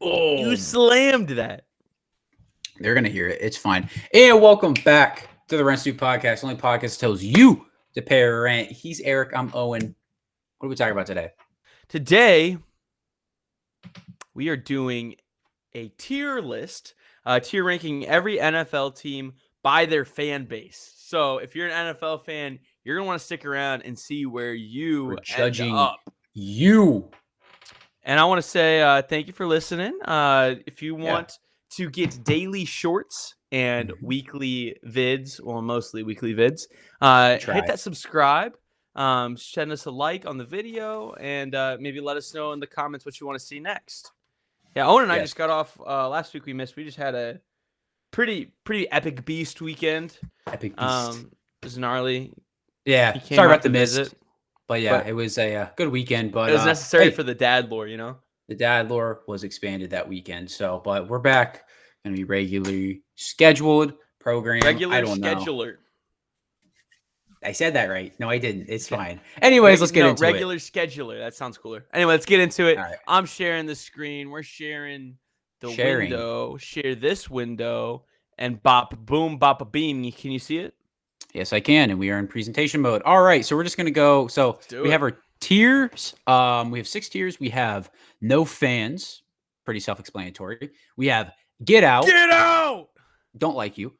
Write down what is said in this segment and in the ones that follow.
You Oh, slammed that. they're gonna hear it. It's fine. And welcome back to the Rent Stew Podcast. Only podcast that tells you to pay a rent. He's Eric. I'm Owen. What are we talking about today? Today, we are doing a tier list, tier ranking every NFL team by their fan base. So if you're an NFL fan, you're going to want to stick around and see where you We're end judging up. you. And I want to say thank you for listening. If you Yeah. want to get daily shorts and weekly vids, well, mostly weekly vids, hit that subscribe. Send us a like on the video and maybe let us know in the comments what you want to see next. Yeah, Owen and I just got off last week. We just had a pretty epic beast weekend. Epic beast. It was gnarly. Yeah. He came Sorry out about the to miss. visit, But yeah, it was a good weekend. But it was necessary hey, for the dad lore, you know. the dad lore was expanded that weekend. So, but we're back. Gonna be regularly scheduled program. Regular I don't know. scheduler. I said that right. No, I didn't. It's fine. Anyways, let's get into regular scheduler. That sounds cooler. Anyway, let's get into it. All right. I'm sharing the screen. We're sharing the window. Share this window and bop boom bop a beam. Can you see it? Yes, I can. And we are in presentation mode. All right. So we're just gonna go. So we have our tiers. We have 6 tiers. We have no fans. Pretty self-explanatory. We have get out. Get out. Don't like you.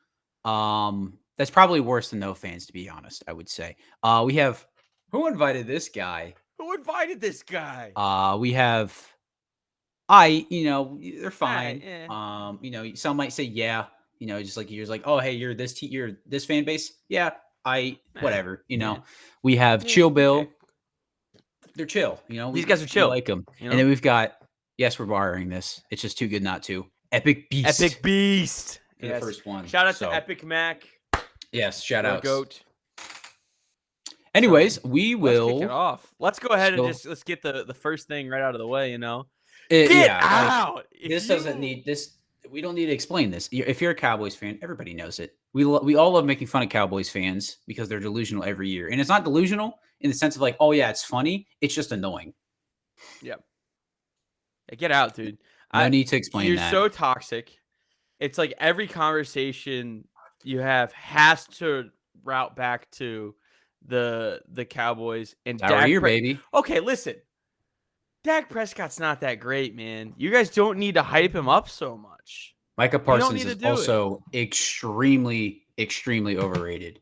That's probably worse than no fans, to be honest, I would say. We have who invited this guy? Who invited this guy? We have they're fine. Some might say yeah, just like you're like, oh hey, you're this fan base. Yeah, whatever. We have Chill Bill. Okay. They're chill. These guys are chill. We like them. And then we've got, yes, we're borrowing this. It's just too good not to. Epic Beast. Epic Beast. The first one. Shout out to Epic Mac. Yes, shout out. Goat. Anyways, we will kick it off. Let's go ahead and let's get the first thing right out of the way. Get out. This doesn't need this. We don't need to explain this. If you're a Cowboys fan, everybody knows it. We all love making fun of Cowboys fans because they're delusional every year, and it's not delusional in the sense of like, oh yeah, it's funny. It's just annoying. Yep. Get out, dude. No need to explain that. You're so toxic. It's like every conversation you have has to route back to the Cowboys and Dak baby. Okay, listen. Dak Prescott's not that great, man. You guys don't need to hype him up so much. Micah Parsons is also extremely, extremely overrated.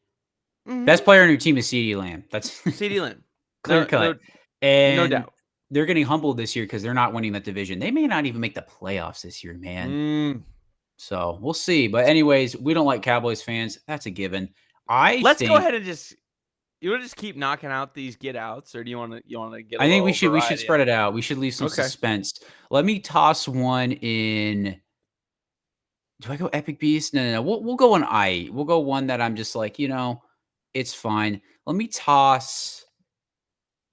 Mm-hmm. Best player on your team is CeeDee Lamb. That's CeeDee Lamb. Clear cut. And no doubt. They're getting humbled this year because they're not winning that division. They may not even make the playoffs this year, man. So we'll see. But anyways, we don't like Cowboys fans. That's a given. Let's go ahead and you want to just keep knocking out these get outs, or do you want to get? I think we should spread it out. We should leave some suspense. Let me toss one in. Do I go Epic Beast? No. We'll go on We'll go one that I'm just like, it's fine. Let me toss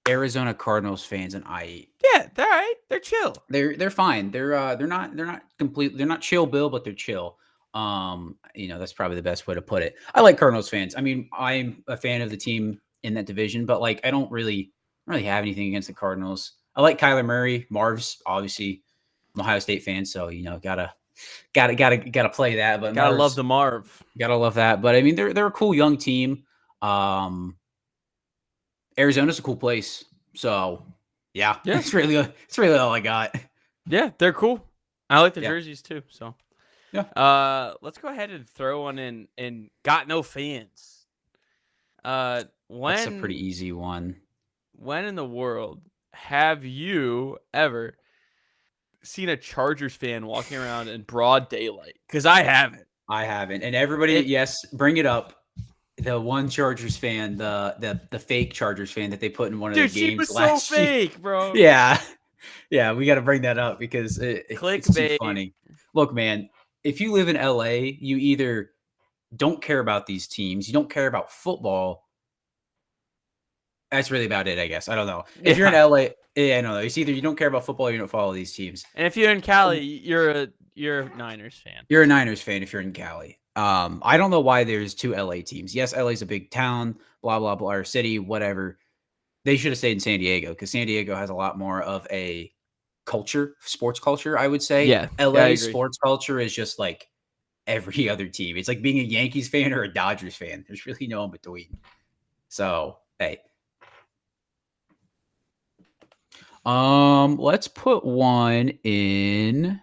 Arizona Cardinals fans and Yeah, they're all right. They're chill. They're fine. They're not completely. They're not chill, Bill, but they're chill. That's probably the best way to put it. I like Cardinals fans. I mean, I'm a fan of the team in that division, but like, I don't really have anything against the Cardinals. I like Kyler Murray. Marv's obviously an Ohio State fan, so gotta play that. But gotta love the Marv. Gotta love that. But I mean, they're a cool young team. Arizona's a cool place. So yeah. It's really all I got. Yeah, they're cool. I like the jerseys too. So yeah. Let's go ahead and throw one in and got no fans. That's a pretty easy one. When in the world have you ever seen a Chargers fan walking around in broad daylight? Because I haven't. And everybody, yes, bring it up. The one Chargers fan, the fake Chargers fan that they put in one of the games last year. Dude, she was so fake, bro. Yeah, we got to bring that up because it's too funny. Look, man, if you live in LA, you either don't care about these teams, you don't care about football. That's really about it, I guess. I don't know. If you're in LA, I don't know. It's either you don't care about football or you don't follow these teams. And if you're in Cali, you're a Niners fan. You're a Niners fan if you're in Cali. I don't know why there's 2 LA teams. Yes, LA's a big town, blah, blah, blah, or city, whatever. They should have stayed in San Diego because San Diego has a lot more of a culture, sports culture, I would say. Yeah. LA sports culture is just like every other team. It's like being a Yankees fan or a Dodgers fan. There's really no in between. So, hey. Let's put one in.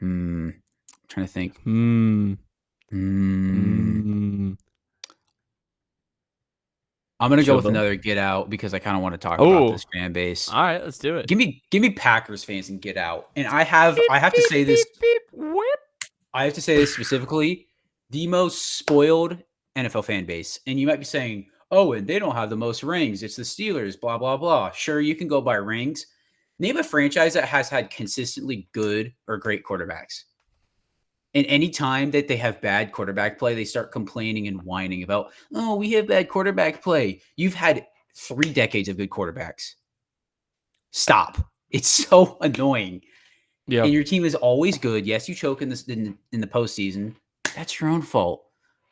I'm trying to think. I'm gonna go with another Get Out because I kind of want to talk about this fan base. All right, let's do it. Give me Packers fans and Get Out. And I have to say this. I have to say this specifically. The most spoiled NFL fan base. And you might be saying, oh, and they don't have the most rings. It's the Steelers, blah, blah, blah. Sure, you can go by rings. Name a franchise that has had consistently good or great quarterbacks. And any time that they have bad quarterback play, they start complaining and whining about, oh, we have bad quarterback play. You've had 3 decades of good quarterbacks. Stop. It's so annoying. Yeah. And your team is always good. Yes, you choke in the postseason. That's your own fault.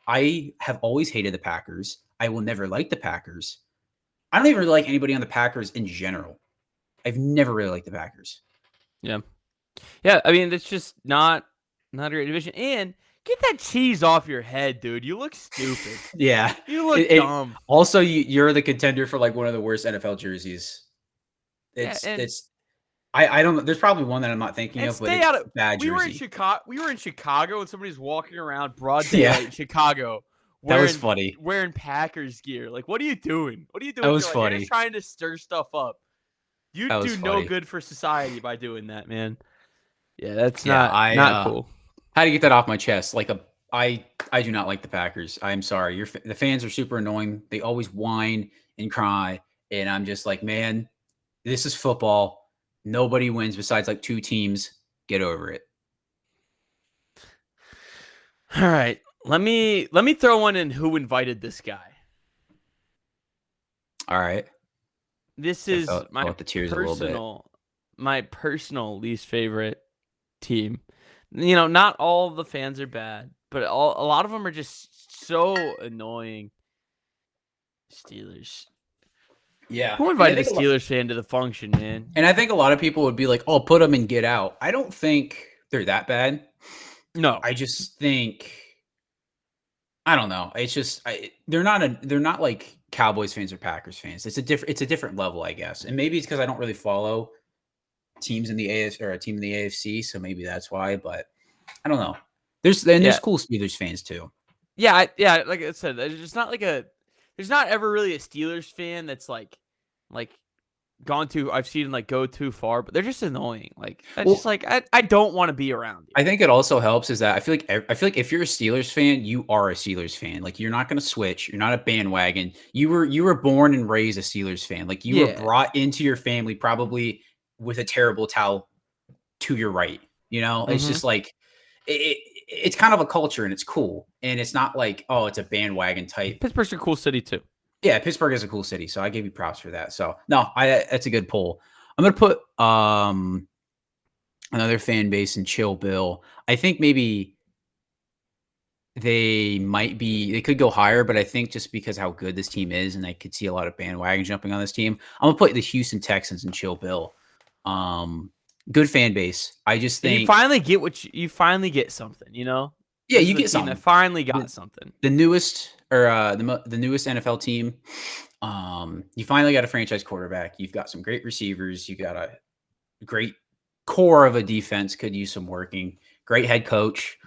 I have always hated the Packers. I will never like the Packers. I don't even really like anybody on the Packers in general. I've never really liked the Packers. Yeah. Yeah, I mean, it's just not a great division. And get that cheese off your head, dude. You look stupid. Yeah. You look dumb. Also, you're the contender for like one of the worst NFL jerseys. I don't know. There's probably one that I'm not thinking of, but it's bad jersey. We were in Chicago and somebody's walking around broad daylight in Chicago. That was funny. Wearing Packers gear. Like, what are you doing? What are you doing? That was funny. You're just trying to stir stuff up. You do no good for society by doing that, man. Yeah, that's not cool. How to get that off my chest? Like I do not like the Packers. I'm sorry. The fans are super annoying. They always whine and cry, and I'm just like, man, this is football. Nobody wins besides like 2 teams. Get over it. All right. Let me throw one in. Who invited this guy? All right. This is my personal least favorite team. You know, not all the fans are bad, but a lot of them are just so annoying. Steelers. Yeah. Who invited a Steelers fan to the function, man? And I think a lot of people would be like, oh, put them and Get Out. I don't think they're that bad. No. I just think, I don't know. It's just they're not like Cowboys fans or Packers fans. It's a different level, I guess. And maybe it's because I don't really follow teams in the AFC or a team in the AFC, so maybe that's why. But I don't know. There's cool Steelers fans too. Yeah, like I said, it's not like there's not ever really a Steelers fan that's like gone too. I've seen like go too far, but they're just annoying. Like just like I don't want to be around you. I think it also helps is that I feel like if you're a Steelers fan, you are a Steelers fan. Like you're not going to switch. You're not a bandwagon. You were born and raised a Steelers fan. Like you were brought into your family probably with a terrible towel to your right. You know, it's just like it's kind of a culture and it's cool. And it's not like, oh, it's a bandwagon type. Pittsburgh's a cool city too. Yeah, Pittsburgh is a cool city. So I give you props for that. So no, that's a good poll. I'm going to put another fan base in Chill Bill. I think maybe they could go higher, but I think just because how good this team is and I could see a lot of bandwagon jumping on this team, I'm going to put the Houston Texans in Chill Bill. Good fan base. I just think you finally get something, you know? Yeah, you get something. That finally got something. The newest the newest NFL team. You finally got a franchise quarterback. You've got some great receivers. You got a great core of a defense. Could use some working. Great head coach.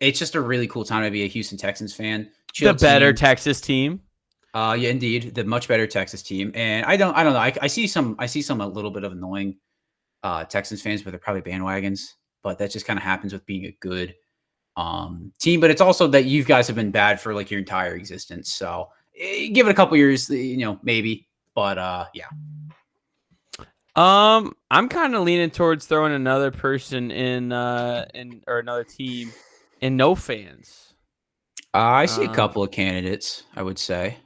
It's just a really cool time to be a Houston Texans fan. The better Texas team. Yeah, indeed, the much better Texas team. And I don't know. I see some a little bit of annoying Texans fans, but they're probably bandwagons. But that just kind of happens with being a good team. But it's also that you guys have been bad for like your entire existence. So give it a couple years, maybe. But yeah. I'm kind of leaning towards throwing another person in or another team and no fans. I see a couple of candidates, I would say.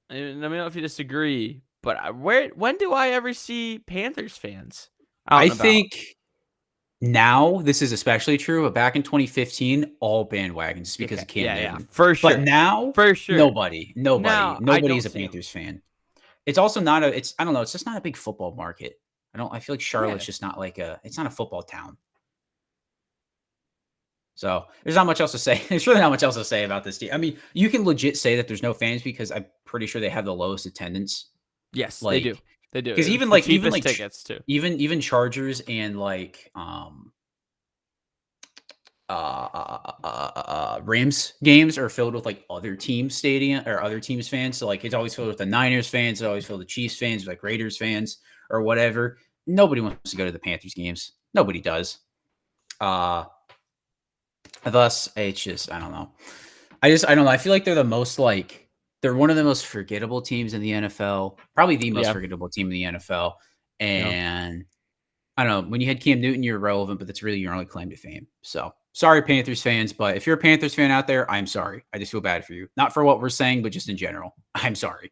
And let me know if you disagree, but when do I ever see Panthers fans? I think now this is especially true, but back in 2015, all bandwagons just because of Cam Newton. Yeah, for sure. But now, for sure, nobody's a Panthers fan. It's also not it's just not a big football market. I feel like Charlotte's just not like it's not a football town. So there's not much else to say. There's really not much else to say about this team. I mean, you can legit say that there's no fans because I'm pretty sure they have the lowest attendance. Yes, they do. They do. Because even tickets too. Even Chargers and like Rams games are filled with like other team stadium or other teams fans. So like it's always filled with the Niners fans, it's always filled with Chiefs fans, like Raiders fans or whatever. Nobody wants to go to the Panthers games. Nobody does. Thus, it's just I don't know. I don't know. I feel like they're they're one of the most forgettable teams in the NFL. Probably the most forgettable team in the NFL. And I don't know. When you had Cam Newton, you're relevant, but that's really your only claim to fame. So sorry, Panthers fans. But if you're a Panthers fan out there, I'm sorry. I just feel bad for you. Not for what we're saying, but just in general. I'm sorry.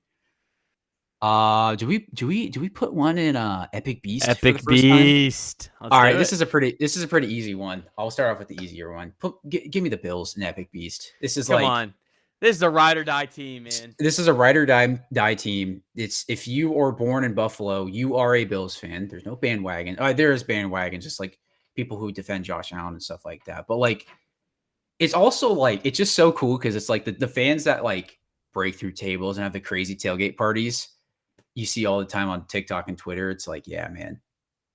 Do we put one in Epic Beast? Epic Beast. All right, this is a pretty easy one. I'll start off with the easier one. Give me the Bills in Epic Beast. This is Come on. This is a ride or die team, man. This is a ride or die team. It's if you are born in Buffalo, you are a Bills fan. There's no bandwagon. There is bandwagon, just like people who defend Josh Allen and stuff like that. But like, it's also like it's just so cool because it's like the fans that like break through tables and have the crazy tailgate parties you see all the time on TikTok and Twitter. It's like, yeah, man,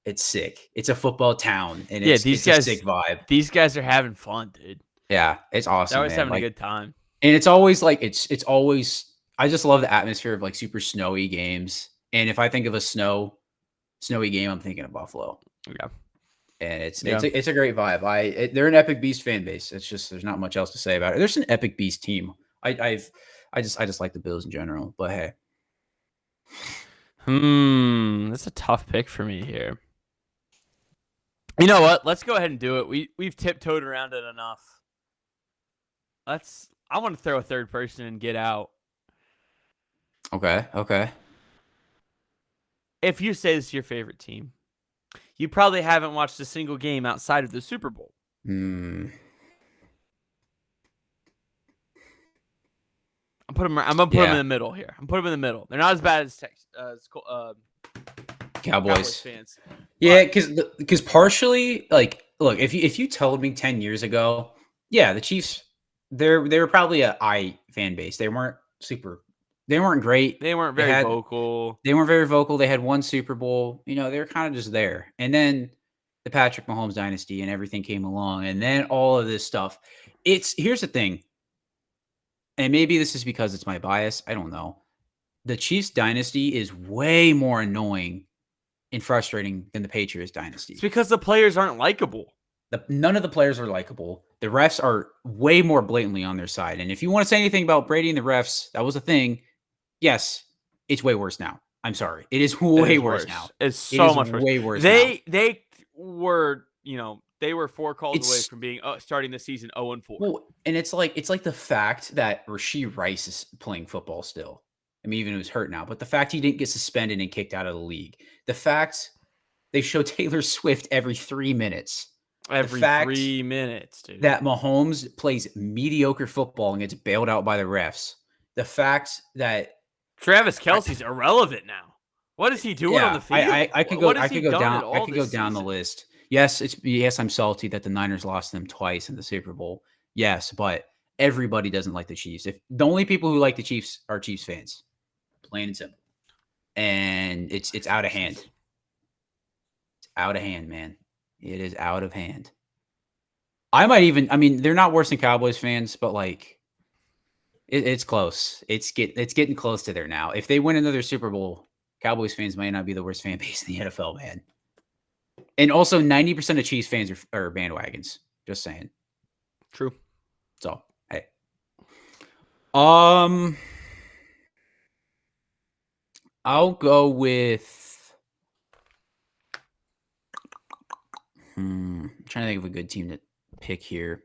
it's sick. It's a football town, and it's a sick vibe. These guys are having fun, dude. Yeah, it's awesome. They're always having a good time. And it's always like it's always I just love the atmosphere of like super snowy games. And if I think of a snowy game, I'm thinking of Buffalo. Yeah. And it's a great vibe. They're an Epic Beast fan base. It's just there's not much else to say about it. There's an Epic Beast team. I just like the Bills in general. But hey. That's a tough pick for me here. You know what? Let's go ahead and do it. We've tiptoed around it enough. I want to throw a third person and get out. Okay. If you say this is your favorite team, you probably haven't watched a single game outside of the Super Bowl. I'm gonna put them in the middle here. I'm putting them in the middle. They're not as bad as Cowboys fans. Yeah, because partially, like, look, if you told me 10 years ago, yeah, the Chiefs, they were probably a fan base. They weren't great. They weren't very vocal. They weren't very vocal. They had one Super Bowl. You know, they were kind of just there. And then the Patrick Mahomes dynasty and everything came along, and then all of this stuff. Here's the thing. And maybe this is because it's my bias. I don't know. The Chiefs dynasty is way more annoying and frustrating than the Patriots dynasty. It's because the players aren't likable. None of the players are likable. The refs are way more blatantly on their side. And if you want to say anything about Brady and the refs, that was a thing. Yes, it's way worse now. I'm sorry. It is way worse now. It's so much worse. Way worse. They were, they were 4 calls away from being starting the season 0-4. Well, and it's like the fact that Rashee Rice is playing football still. I mean, even if he's hurt now, but the fact he didn't get suspended and kicked out of the league, the fact they show Taylor Swift every 3 minutes, every 3 minutes, dude, that Mahomes plays mediocre football and gets bailed out by the refs, the fact that Travis Kelce's irrelevant now. What is he doing on the field? I could go down the list. Yes, I'm salty that the Niners lost them twice in the Super Bowl. Yes, but everybody doesn't like the Chiefs. If the only people who like the Chiefs are Chiefs fans, plain and simple. And it's out of hand. It's out of hand, man. It is out of hand. They're not worse than Cowboys fans, but like it's close. It's getting close to there now. If they win another Super Bowl, Cowboys fans might not be the worst fan base in the NFL, man. And also 90% of Chiefs fans are bandwagons. Just saying. True. So, hey. I'll go with I'm trying to think of a good team to pick here.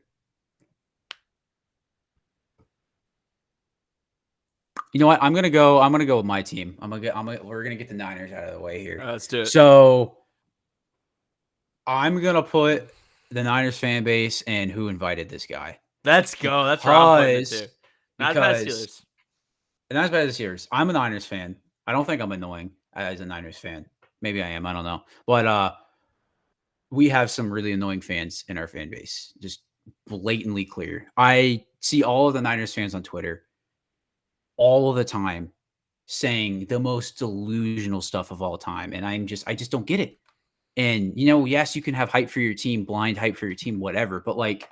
You know what? I'm gonna go with my team. We're gonna get the Niners out of the way here. Let's do it. So I'm gonna put the Niners fan base and who invited this guy. Let's go. That's where I'm putting it too. Not as bad as Steelers. Not as bad as Steelers. I'm a Niners fan. I don't think I'm annoying as a Niners fan. Maybe I am. I don't know. But we have some really annoying fans in our fan base. Just blatantly clear. I see all of the Niners fans on Twitter all of the time saying the most delusional stuff of all time. And I just don't get it. And, yes, you can have hype for your team, blind hype for your team, whatever. But like,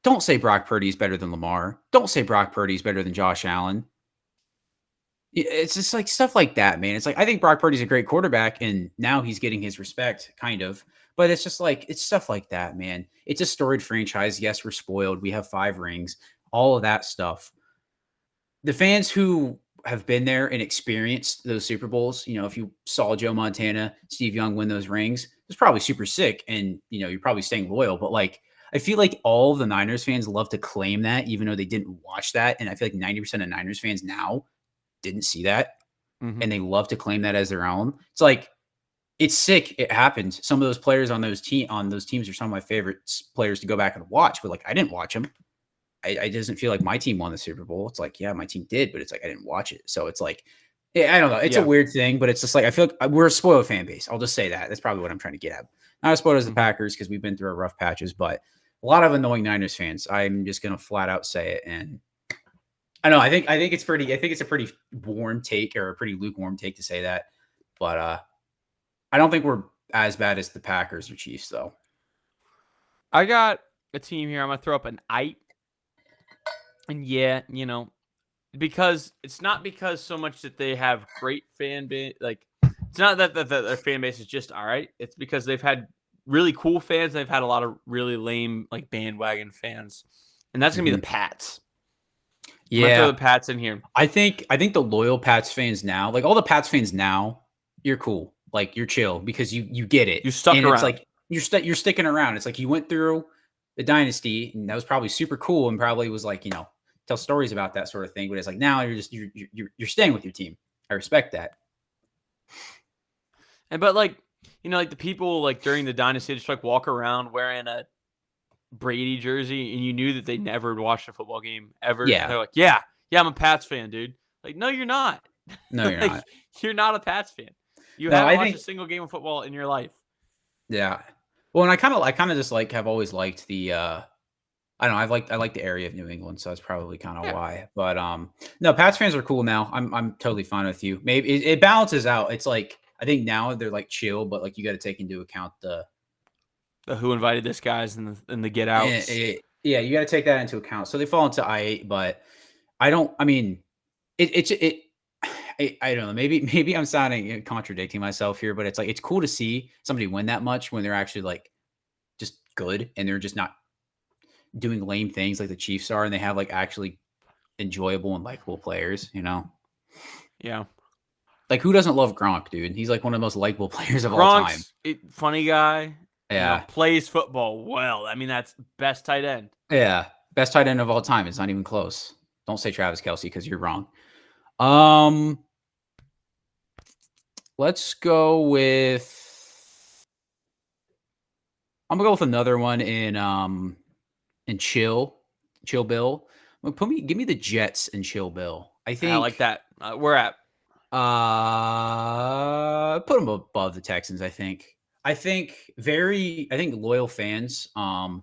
don't say Brock Purdy is better than Lamar. Don't say Brock Purdy is better than Josh Allen. It's just like stuff like that, man. It's like, I think Brock Purdy's a great quarterback, and now he's getting his respect, kind of. But it's just like, it's stuff like that, man. It's a storied franchise. Yes, we're spoiled. We have 5 rings, all of that stuff. The fans who have been there and experienced those Super Bowls, if you saw Joe Montana, Steve Young win those rings, it's probably super sick, and you're probably staying loyal. But like, I feel like all of the Niners fans love to claim that, even though they didn't watch that. And I feel like 90% of Niners fans now didn't see that, and they love to claim that as their own. It's like, it's sick. It happened. Some of those players on those teams are some of my favorite players to go back and watch. But like, I didn't watch them. I doesn't feel like my team won the Super Bowl. It's like, yeah, my team did, but it's like I didn't watch it. So it's like, I don't know. It's a weird thing, but it's just like I feel like we're a spoiled fan base. I'll just say that. That's probably what I'm trying to get at. Not as spoiled as the Packers because we've been through our rough patches, but a lot of annoying Niners fans. I'm just gonna flat out say it, and I don't know. I think it's pretty. I think it's a pretty warm take or a pretty lukewarm take to say that, but I don't think we're as bad as the Packers or Chiefs, though. I got a team here. I'm gonna throw up an eight. And yeah, because it's not because so much that they have great fan base. Like, it's not that their fan base is just all right. It's because they've had really cool fans. They've had a lot of really lame, like, bandwagon fans. And that's going to be the Pats. Yeah. I'm going to throw the Pats in here. I think the loyal Pats fans now, like all the Pats fans now, you're cool. Like, you're chill because you get it. You stuck around. It's like you're sticking around. It's like you went through the dynasty, and that was probably super cool, and probably was like, tell stories about that sort of thing. But it's like now you're staying with your team. I respect that. But like, like the people like during the dynasty just like walk around wearing a Brady jersey, and you knew that they never watched a football game ever. Yeah. They're like, yeah, I'm a Pats fan, dude. Like, no, you're not. No, you're not. You're not a Pats fan. You haven't watched a single game of football in your life. Yeah. Well, and I kind of just like have always liked the I don't know, I like the area of New England, so that's probably kind of why. But no, Pats fans are cool now. I'm totally fine with you. Maybe it balances out. It's like I think now they're like chill, but like you got to take into account the who invited this guys and the get outs. Yeah, you got to take that into account. So they fall into I8, but I don't. I mean, I don't know. Maybe I'm sounding contradicting myself here, but it's like it's cool to see somebody win that much when they're actually like just good and they're just not doing lame things like the Chiefs are, and they have like actually enjoyable and likable players. Yeah. Like, who doesn't love Gronk, dude? He's like one of the most likable players of all time. Funny guy. Yeah. Plays football well. I mean, that's best tight end. Yeah. Best tight end of all time. It's not even close. Don't say Travis Kelce because you're wrong. Let's go with. I'm gonna go with another one in Chill Bill. Give me the Jets and Chill Bill. I think I like that. We're at. Put them above the Texans. I think loyal fans. I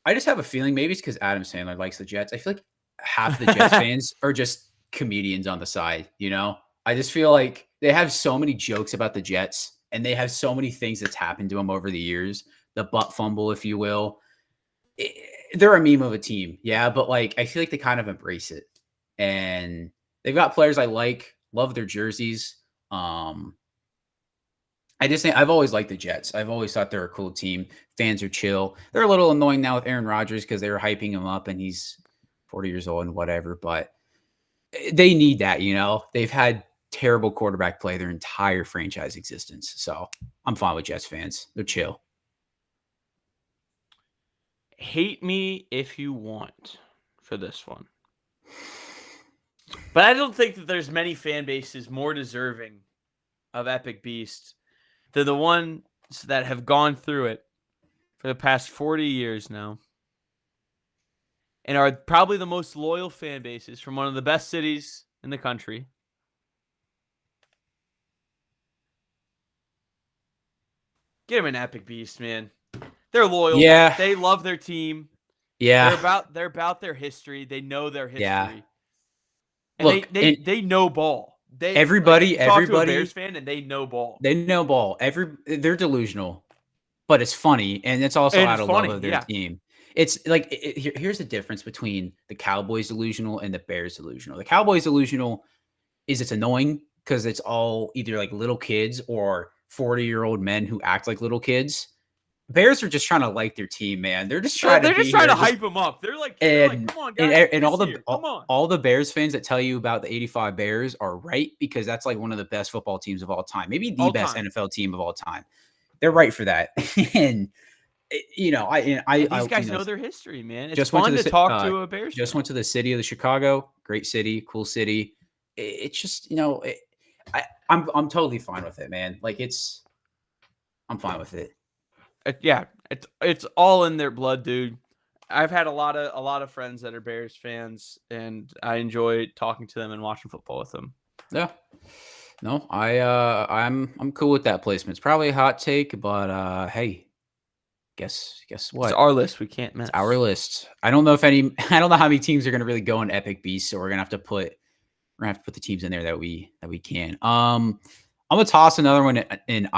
just have a feeling maybe it's because Adam Sandler likes the Jets. I feel like half the Jets fans are just comedians on the side. I just feel like they have so many jokes about the Jets, and they have so many things that's happened to them over the years. The butt fumble, if you will. They're a meme of a team, yeah, but like I feel like they kind of embrace it, and they've got players I like. Love their jerseys. I just think I've always liked the Jets. I've always thought they're a cool team. Fans are chill. They're a little annoying now with Aaron Rodgers because they were hyping him up and he's 40 years old and whatever, but they need that, They've had terrible quarterback play their entire franchise existence. So I'm fine with Jets fans. They're chill. Hate me if you want for this one. But I don't think that there's many fan bases more deserving of Epic Beast than the ones that have gone through it for the past 40 years now and are probably the most loyal fan bases from one of the best cities in the country. Give him an epic beast, man. They're loyal. Yeah. They love their team. Yeah. They're about their history. They know their Yeah. history. And Look, they know ball. Everybody talk to a Bears fan and they know ball. They know ball. They're delusional, but it's funny, and it's also out of love of their team. It's like here's the difference between the Cowboys delusional and the Bears delusional. The Cowboys delusional is it's annoying because it's all either like little kids or 40-year-old men who act like little kids. Bears are just trying to like their team, man. They're just trying to hype them up. They're like, come on, guys. And all the Bears fans that tell you about the 85 Bears are right, because that's like one of the best football teams of all time. Maybe the best NFL team of all time. They're right for that. And these guys know their history, man. It's fun to talk to a Bears. Just went to the city of Chicago. Great city, cool city. It's just, I'm totally fine with it, man. Like I'm fine with it. It's all in their blood, dude. I've had a lot of friends that are Bears fans, and I enjoy talking to them and watching football with them. Yeah. No, I'm cool with that placement. It's probably a hot take, but hey, guess what? It's our list. We can't miss. It's our list. I don't know how many teams are going to really go in epic beasts, so we're gonna have to put the teams in there that we can. I'm gonna toss another one in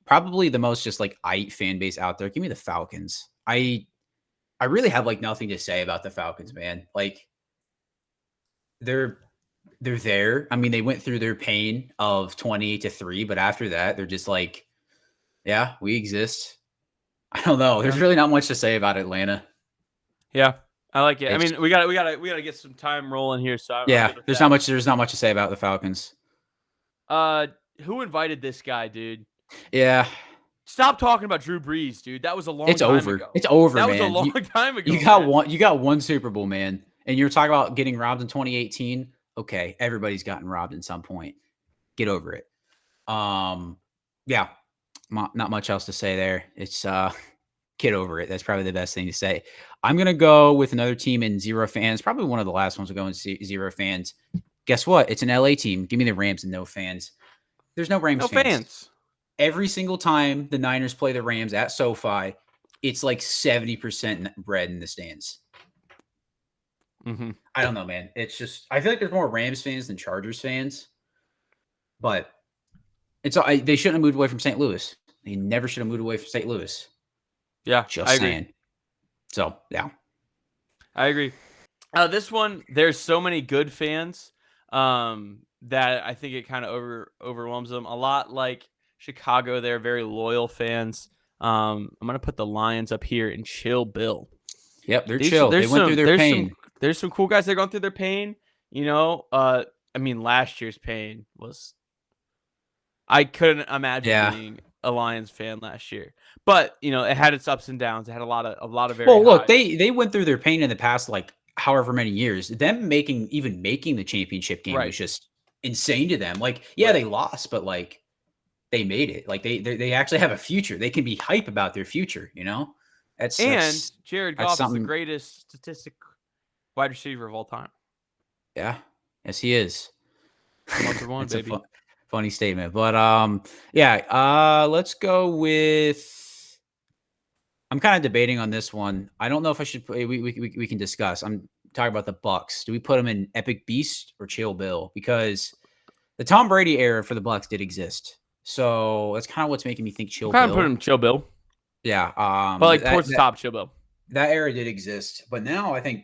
probably the most just like fan base out there. Give me the Falcons. I really have like nothing to say about the Falcons, man. Like they're there. I mean, they went through their pain of 28-3, but after that, they're just like, yeah, we exist. I don't know. There's really not much to say about Atlanta. Yeah, I like it. I mean, we gotta get some time rolling here. So there's not much to say about the Falcons. Who invited this guy, dude? Yeah. Stop talking about Drew Brees, dude. That was a long time ago. It's over, man. That was a long time ago. You got one Super Bowl, man. And you're talking about getting robbed in 2018. Okay, everybody's gotten robbed at some point. Get over it. Yeah. Not much else to say there. It's get over it. That's probably the best thing to say. I'm going to go with another team in zero fans. Probably one of the last ones to go in zero fans. Guess what? It's an LA team. Give me the Rams and no fans. There's no Rams fans. Every single time the Niners play the Rams at SoFi, it's like 70% red in the stands. Mm-hmm. I don't know, man. It's just, I feel like there's more Rams fans than Chargers fans, but they shouldn't have moved away from St. Louis. They never should have moved away from St. Louis. Yeah, just saying. Agree. So, yeah. I agree. This one, there's so many good fans that I think it kind of overwhelms them. A lot like Chicago, they're very loyal fans. I'm going to put the Lions up here and chill Bill. Yep, they're chill. They went through their pain. There's some cool guys that are going through their pain. I mean, last year's pain was... I couldn't imagine being a Lions fan last year. But, it had its ups and downs. It had a lot of very look, they went through their pain in the past, like, however many years. Them making the championship game was just insane to them. Like, they lost, but, like, they made it. Like, they actually have a future. They can be hype about their future, That's Jared Goff is the greatest statistic wide receiver of all time. Yeah. Yes, he is. Number one, baby. Funny statement. But, let's go with... I'm kind of debating on this one. I don't know if I should... We can discuss. I'm talking about the Bucs. Do we put them in Epic Beast or Chill Bill? Because the Tom Brady era for the Bucs did exist. So that's kind of what's making me think Chill Bill. Kind of put him Chill Bill. Yeah. But towards the top, Chill Bill. That era did exist. But now I feel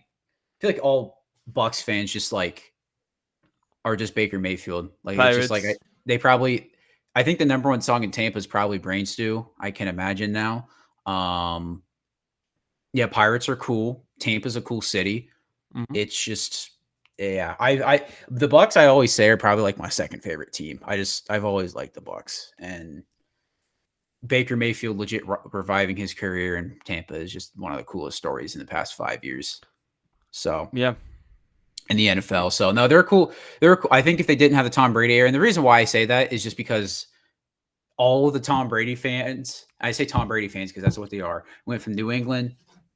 like all Bucs fans just are just Baker Mayfield. Like, Pirates. It's just like they probably... I think the number one song in Tampa is probably Brain Stew. I can imagine now. Pirates are cool. Tampa's a cool city. Mm-hmm. It's just, the Bucs, I always say, are probably like my second favorite team. I've always liked the Bucs, and Baker Mayfield legit reviving his career in Tampa is just one of the coolest stories in the past 5 years. So in the NFL. So no, they're cool. I think if they didn't have the Tom Brady era, and the reason why I say that is just because all of the Tom Brady fans, I say Tom Brady fans because that's what they are, went from New England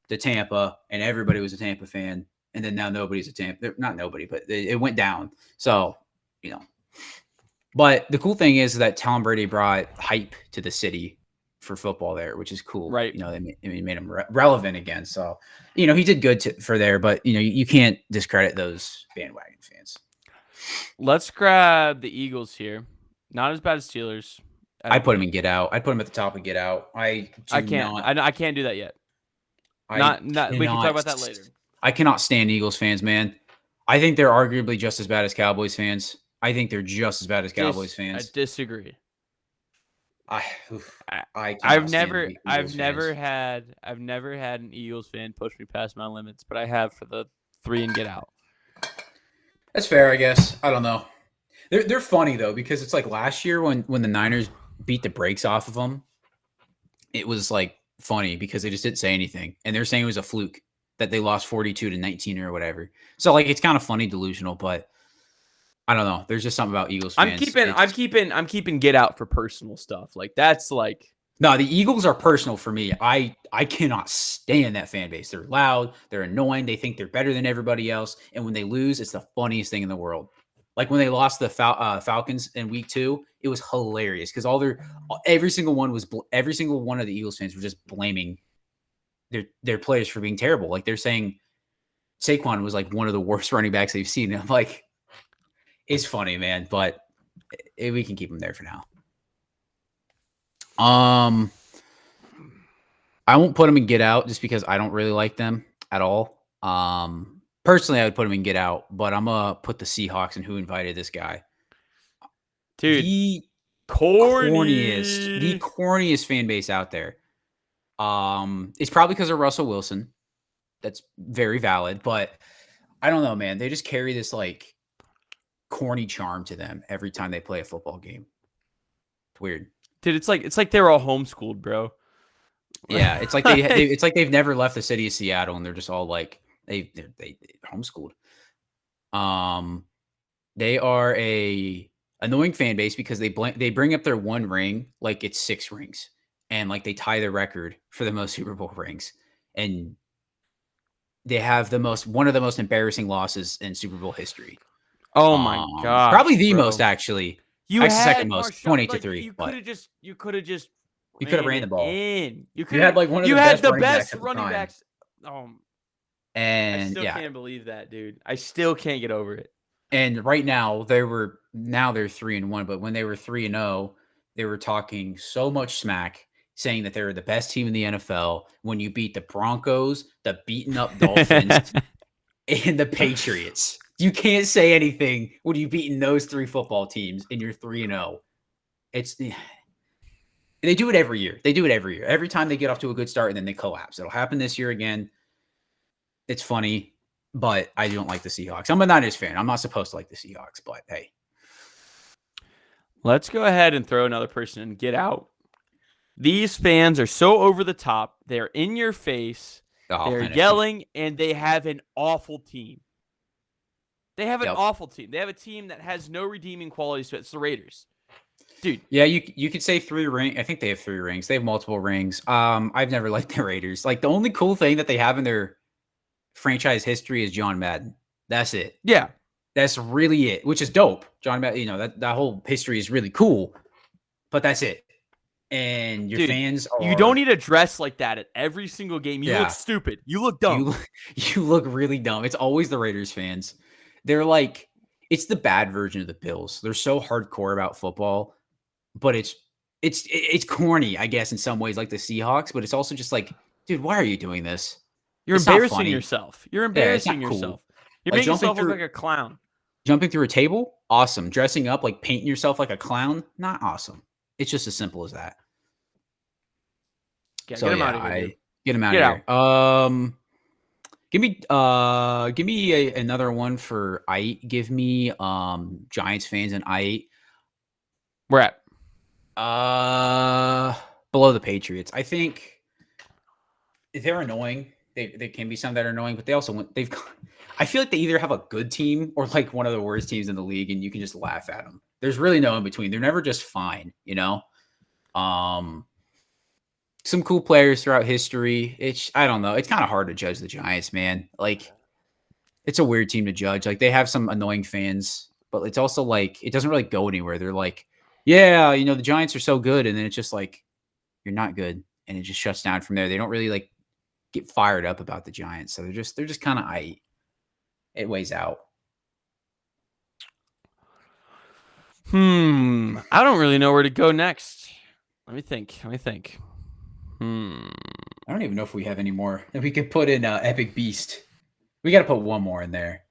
to Tampa, and everybody was a Tampa fan. And then now nobody's a Tampa. Not nobody, but it went down. So, But the cool thing is that Tom Brady brought hype to the city for football there, which is cool. Right. You know, they made him relevant again. So, you know, he did good for there, but you know, you can't discredit those bandwagon fans. Let's grab the Eagles here. Not as bad as Steelers. I put him in Get Out. I put him at the top of Get Out. I can't do that yet. We can talk about that later. I cannot stand Eagles fans, man. I think they're arguably just as bad as Cowboys fans. I think they're just as bad as Cowboys fans. I disagree. I've never had an Eagles fan push me past my limits, but I have for the 3 and Get Out. That's fair, I guess. I don't know. They're funny though, because it's like last year when the Niners beat the brakes off of them, it was like funny because they just didn't say anything, and they're saying it was a fluke that they lost 42-19 or whatever. So like it's kind of funny, delusional, but I don't know. There's just something about Eagles fans. I'm keeping Get Out for personal stuff. Like that's like no, the Eagles are personal for me. I cannot stand that fan base. They're loud. They're annoying. They think they're better than everybody else. And when they lose, it's the funniest thing in the world. Like when they lost the Falcons in week 2, it was hilarious because every single one of the Eagles fans were just blaming their players for being terrible. Like they're saying Saquon was like one of the worst running backs they've seen. And I'm like, it's funny, man, but we can keep him there for now. I won't put him in Get Out just because I don't really like them at all. Personally, I would put him in Get Out, but I'm gonna put the Seahawks and who invited this guy. Dude, the corniest fan base out there. It's probably because of Russell Wilson. That's very valid, but I don't know, man. They just carry this like corny charm to them every time they play a football game. It's weird. Dude, it's like they're all homeschooled, bro. Yeah, it's like it's like they've never left the city of Seattle, and they're just all like they homeschooled. They are a annoying fan base because they bring up their one ring like it's 6 rings, and like they tie the record for the most Super Bowl rings, and they have one of the most embarrassing losses in Super Bowl history. Oh my god! Probably the most actually. You had second most, 28-3. You could have ran the ball. You had like one of the best running backs. And I still can't believe that, dude. I still can't get over it. And right now they're 3-1, but when they were 3-0, they were talking so much smack, saying that they were the best team in the NFL when you beat the Broncos, the beaten up Dolphins, and the Patriots. You can't say anything when you've beaten those 3 football teams and you're 3-0. They do it every year. Every time they get off to a good start and then they collapse. It'll happen this year again. It's funny, but I don't like the Seahawks. I'm a Niners fan. I'm not supposed to like the Seahawks, but hey. Let's go ahead and throw another person and Get Out. These fans are so over the top. They're in your face. They're yelling, and they have an awful team. They have an awful team. They have a team that has no redeeming qualities to it. It's the Raiders. Dude. Yeah, you could say 3 rings. I think they have 3 rings. They have multiple rings. I've never liked the Raiders. Like the only cool thing that they have in their franchise history is John Madden. That's it. Yeah. That's really it, which is dope. John Madden, that whole history is really cool. But that's it. And your fans you don't need to dress like that at every single game. You look stupid. You look dumb. You look really dumb. It's always the Raiders fans. They're like, it's the bad version of the Bills. They're so hardcore about football, but it's corny, I guess, in some ways, like the Seahawks. But it's also just like, dude, why are you doing this? You're embarrassing yourself. You're embarrassing yourself. You're making yourself look like a clown. Jumping through a table, awesome. Dressing up, like painting yourself like a clown, not awesome. It's just as simple as that. Get him out of here. Get him out of here. Give me another one for I8. Give me Giants fans and I8. We're at below the Patriots. I think they're annoying. They can be some that are annoying, but they also I feel like they either have a good team or like one of the worst teams in the league, and you can just laugh at them. There's really no in between. They're never just fine, Some cool players throughout history. I don't know. It's kind of hard to judge the Giants, man. Like, it's a weird team to judge. Like, they have some annoying fans, but it's also like it doesn't really go anywhere. They're like, yeah, the Giants are so good, and then it's just like you're not good, and it just shuts down from there. They don't really like get fired up about the Giants, so they're just kind of it weighs out. I don't really know where to go next. Let me think. I don't even know if we have any more that we could put in Epic Beast. We got to put one more in there.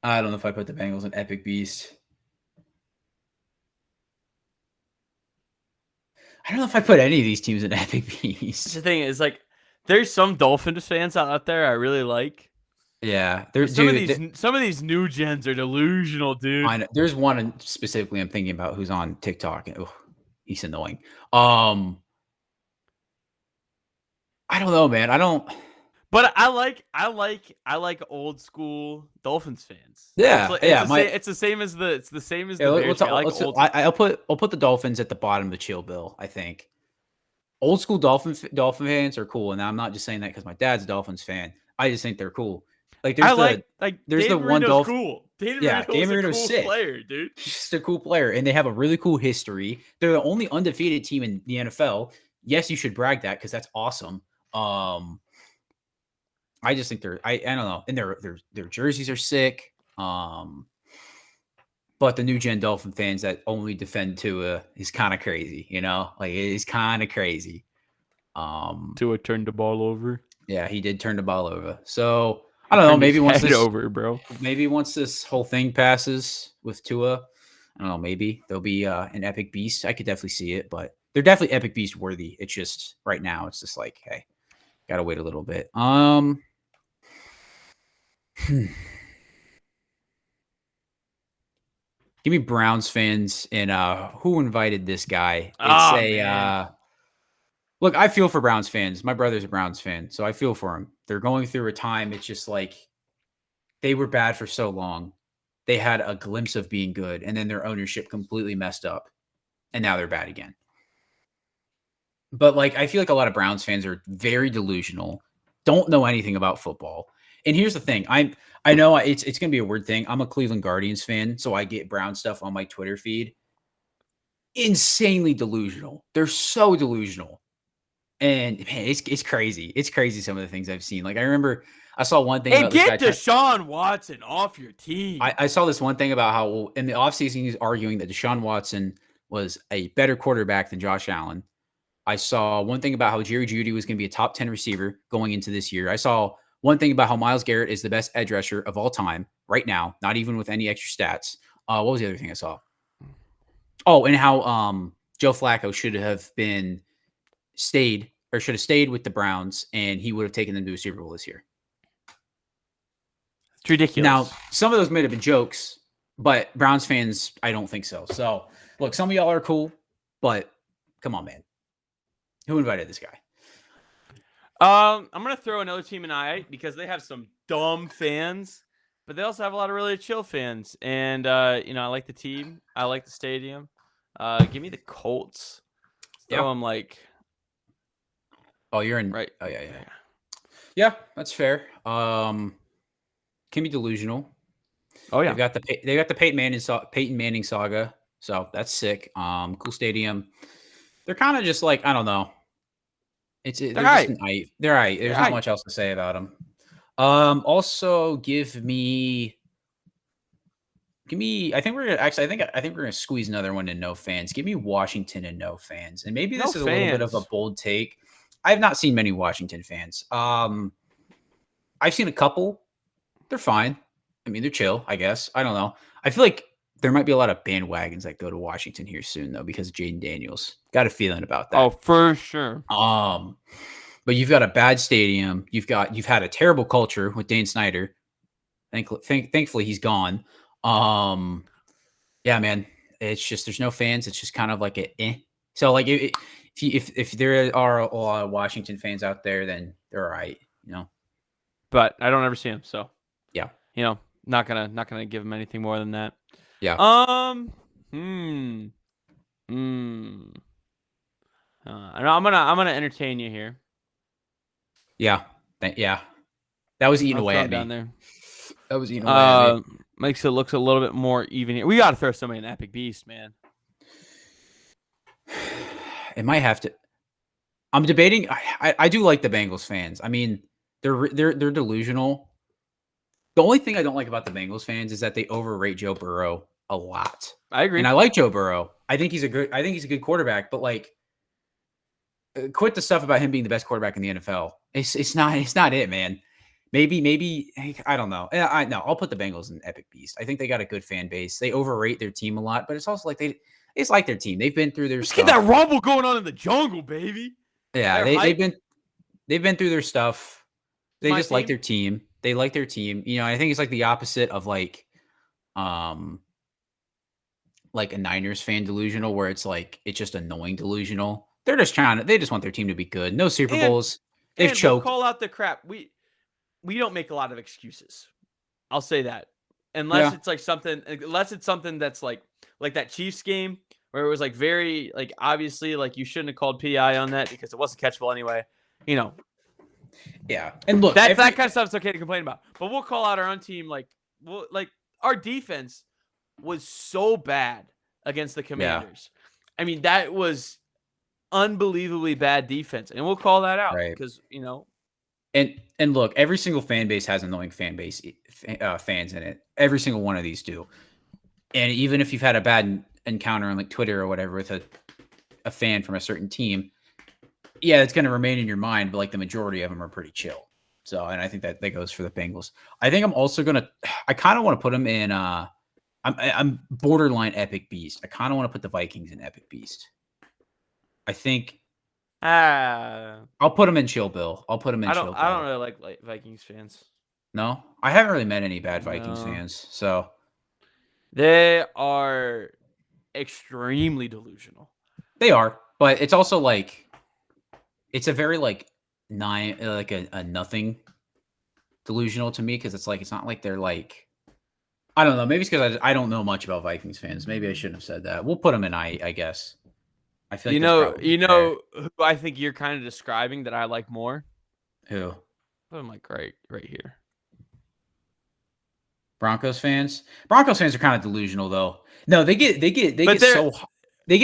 I don't know if I put the Bengals in Epic Beast. I don't know if I put any of these teams in Epic Beast. The thing is, like, there's some Dolphins fans out there I really like. Yeah, some of these new gens are delusional, dude. There's one specifically I'm thinking about who's on TikTok. Oh, he's annoying. I don't know, man. I don't. But I like old school Dolphins fans. Yeah, it's the same as the Bears. I'll put the Dolphins at the bottom of the chill bill. I think old school Dolphin fans are cool, and I'm not just saying that because my dad's a Dolphins fan. I just think they're cool. Like there's the one Dolphin. Cool. Dan Marino's a cool player, dude. He's just a cool player, and they have a really cool history. They're the only undefeated team in the NFL. Yes, you should brag that because that's awesome. I just think I don't know, and their jerseys are sick. But the new gen Dolphin fans that only defend Tua is kind of crazy, you know? Like it is kind of crazy. Tua turned the ball over. Yeah, he did turn the ball over. So I don't know. Maybe once this whole thing passes with Tua, I don't know. Maybe there'll be an Epic Beast. I could definitely see it, but they're definitely Epic Beast worthy. It's just right now, it's just like, hey, gotta wait a little bit. Give me Browns fans and who invited this guy? Look, I feel for Browns fans. My brother's a Browns fan, so I feel for him. They're going through a time. It's just like they were bad for so long. They had a glimpse of being good, and then their ownership completely messed up, and now they're bad again. But like, I feel like a lot of Browns fans are very delusional, don't know anything about football. And here's the thing: I know it's gonna be a weird thing. I'm a Cleveland Guardians fan, so I get Brown stuff on my Twitter feed. Insanely delusional. They're so delusional. And man, it's crazy. It's crazy some of the things I've seen. Like I remember I saw one thing about get Deshaun Watson off your team. I saw this one thing about how in the offseason he's arguing that Deshaun Watson was a better quarterback than Josh Allen. I saw one thing about how Jerry Jeudy was going to be a top 10 receiver going into this year. I saw one thing about how Myles Garrett is the best edge rusher of all time right now, not even with any extra stats. What was the other thing I saw? Oh, and how Joe Flacco should have stayed with the Browns, and he would have taken them to a Super Bowl this year. It's ridiculous. Now, some of those may have been jokes, but Browns fans, I don't think so. So, look, some of y'all are cool, but come on, man. Who invited this guy? I'm going to throw another team in I because they have some dumb fans, but they also have a lot of really chill fans. And, I like the team. I like the stadium. Give me the Colts. Throw them like... Oh, you're in right. Oh, yeah. Yeah, that's fair. Can be delusional. Oh yeah, they got the Peyton Manning saga, so that's sick. Cool stadium. They're kind of just like I don't know. They're right. They're right. There's not much else to say about them. Also, give me. I think we're gonna squeeze another one in no fans. Give me Washington and no fans, and maybe this is a little bit of a bold take. I have not seen many Washington fans. I've seen a couple. They're fine. I mean, they're chill, I guess. I don't know. I feel like there might be a lot of bandwagons that go to Washington here soon, though, because of Jaden Daniels. Got a feeling about that. Oh, for sure. But you've got a bad stadium. You've had a terrible culture with Dan Snyder. Thankfully, he's gone. Yeah, man. It's just there's no fans. It's just kind of like So like if there are a lot of Washington fans out there, then they're all right, But I don't ever see them, so yeah, not gonna give them anything more than that. Yeah. I'm gonna entertain you here. Yeah. That was eating away at me. Down there. That was eating away at me. makes it looks a little bit more even here. We got to throw somebody in Epic Beast, man. It might have to. I'm debating. I do like the Bengals fans. I mean, they're delusional. The only thing I don't like about the Bengals fans is that they overrate Joe Burrow a lot. I agree. And I like Joe Burrow. I think he's a good quarterback, but like quit the stuff about him being the best quarterback in the NFL. It's not it, man. Maybe I don't know. I'll put the Bengals in Epic Beast. I think they got a good fan base. They overrate their team a lot, but it's also like it's like their team. They've been through their Let's stuff. get that rumble going on in the jungle, baby. Yeah, they've been through their stuff. They just like their team. They like their team. You know, I think it's like the opposite of like a Niners fan delusional, where it's like it's just annoying delusional. They just want their team to be good. No Super Bowls. They've choked. We'll call out the crap. We don't make a lot of excuses. I'll say that. Unless it's something that's like that Chiefs game where it was like very like obviously like you shouldn't have called PI on that because it wasn't catchable anyway. You know. Yeah. And look, that kind of stuff is okay to complain about. But we'll call out our own team like our defense was so bad against the Commanders. Yeah. I mean, that was unbelievably bad defense. And we'll call that out because, you know. And look, every single fan base has annoying fans in it. Every single one of these do. And even if you've had a bad encounter on like Twitter or whatever with a fan from a certain team, yeah, it's going to remain in your mind, but like the majority of them are pretty chill. So, and I think that goes for the Bengals. I think I'm also I kind of want to put them in, I'm borderline Epic Beast. I kind of want to put the Vikings in Epic Beast. I think I'll put them in Chill Bill. I don't really like Vikings fans. No, I haven't really met any bad Vikings fans. So they are extremely delusional. They are, but it's also like it's a very like a nothing delusional to me because it's like it's not like they're like I don't know. Maybe it's because I don't know much about Vikings fans. Maybe I shouldn't have said that. We'll put them in I guess. I feel like you know who I think you're kind of describing that I like more. Who? Put them like right here. Broncos fans. Broncos fans are kind of delusional though. No, they get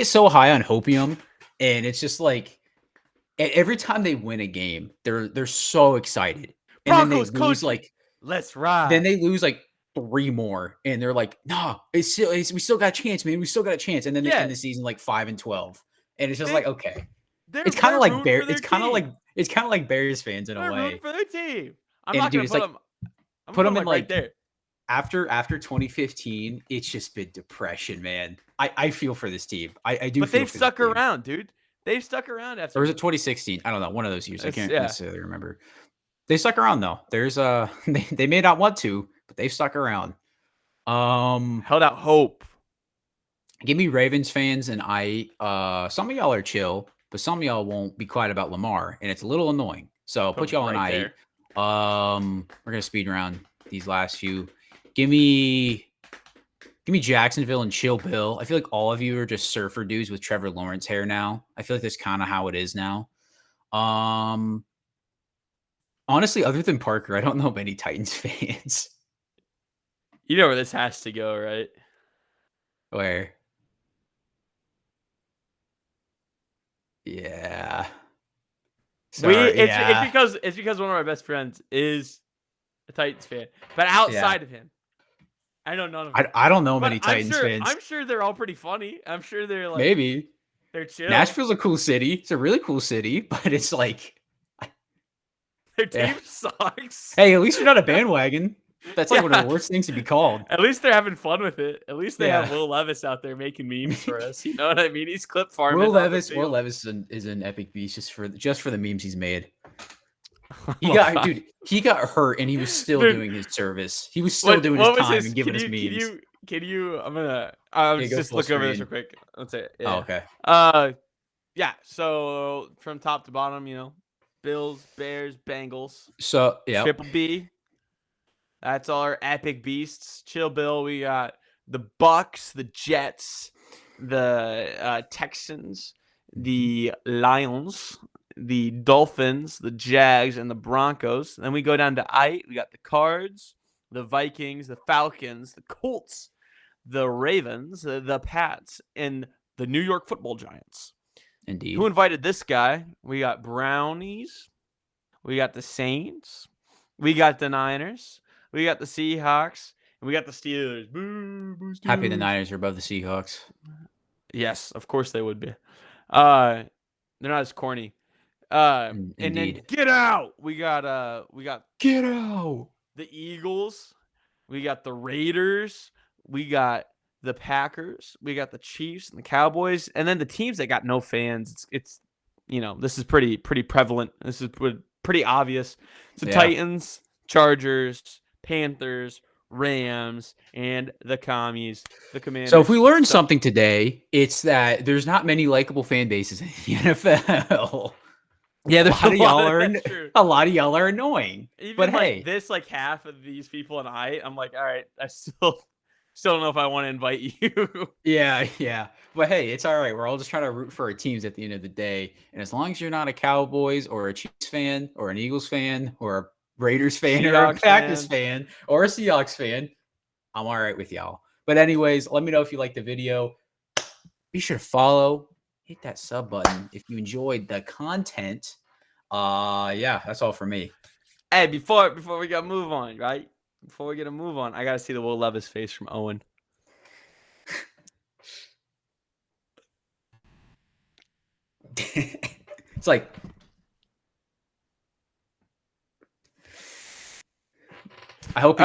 so high on hopium, and it's just like every time they win a game, they're so excited, and Broncos then they lose let's ride. Then they lose like 3 more, and they're like, no, we still got a chance, man. We still got a chance, and then they end the season like 5-12, and it's just like okay. It's kind of like Bear. It's kind of like Bears fans in a way. For their team, I'm and not dude, gonna put them in right there. After 2015, it's just been depression, man. I feel for this team. I do. But they've stuck around, dude. They've stuck around after. Or was it 2016? I don't know. One of those years. I can't necessarily remember. They stuck around though. There's they may not want to, but they've stuck around. Held out hope. Give me Ravens fans, and some of y'all are chill, but some of y'all won't be quiet about Lamar, and it's a little annoying. So put y'all in we're gonna speed around these last few. Give me Jacksonville and Chill Bill. I feel like all of you are just surfer dudes with Trevor Lawrence hair now. I feel like that's kind of how it is now. Honestly, other than Parker, I don't know many Titans fans. You know where this has to go, right? Where? Yeah. Sorry, it's because one of my best friends is a Titans fan, but outside of him, I know none of them. I don't know many Titans fans. I'm sure they're all pretty funny. I'm sure they're like maybe they're chill. Nashville's a cool city. It's a really cool city, but it's like their team sucks. Hey, at least you're not a bandwagon. That's like one of the worst things to be called. At least they're having fun with it. At least they have Will Levis out there making memes for us. You know what I mean? He's clip farming. Will Levis is an epic beast just for the memes he's made. He got hurt and he was still doing his service. He was still doing his time and giving us memes. Can you? Just look over this real quick. Let's say. Yeah. Oh, okay. Yeah. So from top to bottom, you know, Bills, Bears, Bengals. So yeah. Triple B. That's all our epic beasts. Chill Bill. We got the Bucks, the Jets, the Texans, the Lions, the Dolphins, the Jags, and the Broncos. Then we go down to we got the Cards, the Vikings, the Falcons, the Colts, the Ravens, the Pats, and the New York Football Giants. Indeed. Who invited this guy? We got Brownies. We got the Saints. We got the Niners. We got the Seahawks. And we got the Steelers. Boo, boo, Steelers. Happy the Niners are above the Seahawks. Yes, of course they would be. They're not as corny. And then get out. We got get out. The Eagles. We got the Raiders. We got the Packers. We got the Chiefs and the Cowboys. And then the teams that got no fans. It's this is pretty prevalent. This is pretty obvious. So Titans, Chargers, Panthers, Rams, and the Commies, the Commanders. So if we learned something today, it's that there's not many likable fan bases in the NFL. Yeah, there's a lot of y'all are annoying. Even but like hey, this like half of these people and I'm like, all right, I still don't know if I want to invite you. Yeah. But hey, it's all right. We're all just trying to root for our teams at the end of the day. And as long as you're not a Cowboys or a Chiefs fan or an Eagles fan or a Raiders fan or a Packers fan or a Seahawks fan, I'm all right with y'all. But anyways, let me know if you liked the video. Be sure to follow, hit that sub button if you enjoyed the content. Yeah, that's all for me. Hey, before we gotta move on, right? Before we get a move on, I gotta see the Will Levis face from Owen. It's like I hope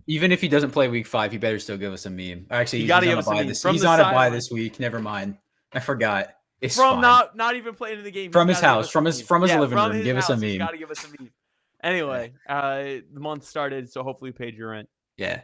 even if he doesn't play week 5, he better still give us a meme. Actually, he's on a bye this week. Never mind. I forgot. It's from not even playing in the game. From his house, from his living room. Give us a meme. He's got to give us a meme. Anyway, the month started, so hopefully you paid your rent. Yeah.